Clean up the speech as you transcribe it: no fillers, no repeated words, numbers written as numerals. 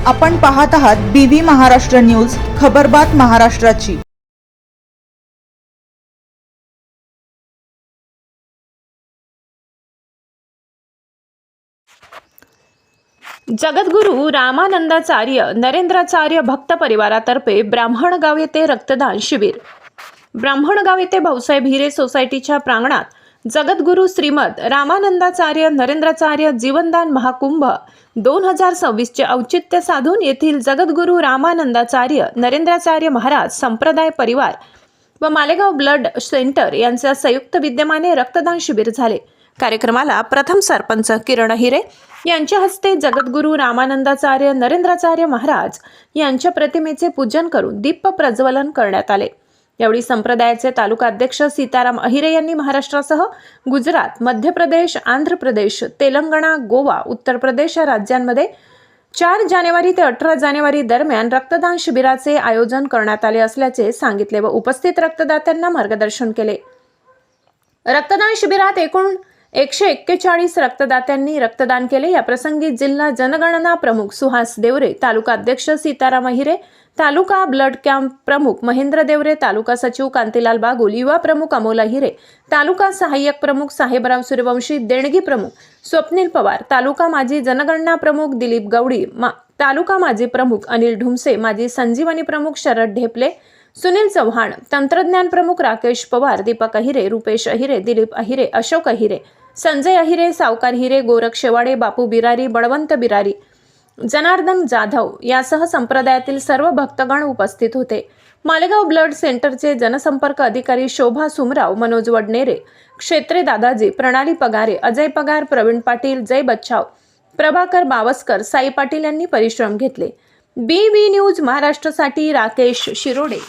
आपण पाहत आहात BV महाराष्ट्र न्यूज, खबरबात महाराष्ट्राची। जगद्गुरू रामानंदाचार्य नरेंद्राचार्य भक्त परिवारातर्फे ब्राह्मणगाव येथे रक्तदान शिबिर। ब्राह्मणगाव येथे भाऊसाहेब हिरे सोसायटीच्या प्रांगणात जगद्गुरू श्रीमद रामानंदाचार्य नरेंद्राचार्य जीवनदान महाकुंभ 2026 चे औचित्य साधून येथील जगद्गुरू रामानंदाचार्य नरेंद्राचार्य महाराज संप्रदाय परिवार व मालेगाव ब्लड सेंटर यांच्या संयुक्त विद्यमाने रक्तदान शिबिर झाले। कार्यक्रमाला प्रथम सरपंच किरण हिरे यांच्या हस्ते जगद्गुरू रामानंदाचार्य नरेंद्राचार्य महाराज यांच्या प्रतिमेचे पूजन करून दीप प्रज्वलन करण्यात आले। यावेळी संप्रदायाचे तालुका अध्यक्ष सीताराम अहिरे यांनी महाराष्ट्रासह गुजरात, मध्य प्रदेश, आंध्र प्रदेश, तेलंगणा, गोवा, उत्तर प्रदेश या राज्यांमध्ये 4 जानेवारी ते 18 जानेवारी दरम्यान रक्तदान शिबिराचे आयोजन करण्यात आले असल्याचे सांगितले व उपस्थित रक्तदात्यांना मार्गदर्शन केले। रक्तदान शिबिरात एकूण 141 रक्तदात्यांनी रक्तदान केले। या प्रसंगी जिल्हा जनगणना प्रमुख सुहास देवरे, तालुका अध्यक्ष सीताराम अहिरे, तालुका ब्लड कॅम्प प्रमुख महेंद्र देवरे, तालुका सचिव कांतीलाल बागुल, युवा प्रमुख अमोल अहिरे, तालुका सहाय्यक प्रमुख साहेबराव सूर्यवंशी, देणगी प्रमुख स्वप्नील पवार, तालुका माजी जनगणना प्रमुख दिलीप गवडी, तालुका माजी प्रमुख अनिल ढुमसे, माजी संजीवनी प्रमुख शरद ढेपले, सुनील चव्हाण, तंत्रज्ञान प्रमुख राकेश पवार, दीपक अहिरे, रुपेश अहिरे, दिलीप अहिरे, अशोक अहिरे, संजय अहिरे, सावकार हिरे, गोरख शेवाडे, बापू बिरारी, बळवंत बिरारी, जनार्दन जाधव यासह संप्रदायातील सर्व भक्तगण उपस्थित होते। मालेगाव ब्लड सेंटरचे जनसंपर्क अधिकारी शोभा सुमराव, मनोज वडनेरे, क्षेत्रे दादाजी, प्रणाली पगारे, अजय पगार, प्रवीण पाटील, जय बच्चाव, प्रभाकर बावस्कर, साई पाटील यांनी परिश्रम घेतले। BV न्यूज महाराष्ट्रासाठी राकेश शिरोडे।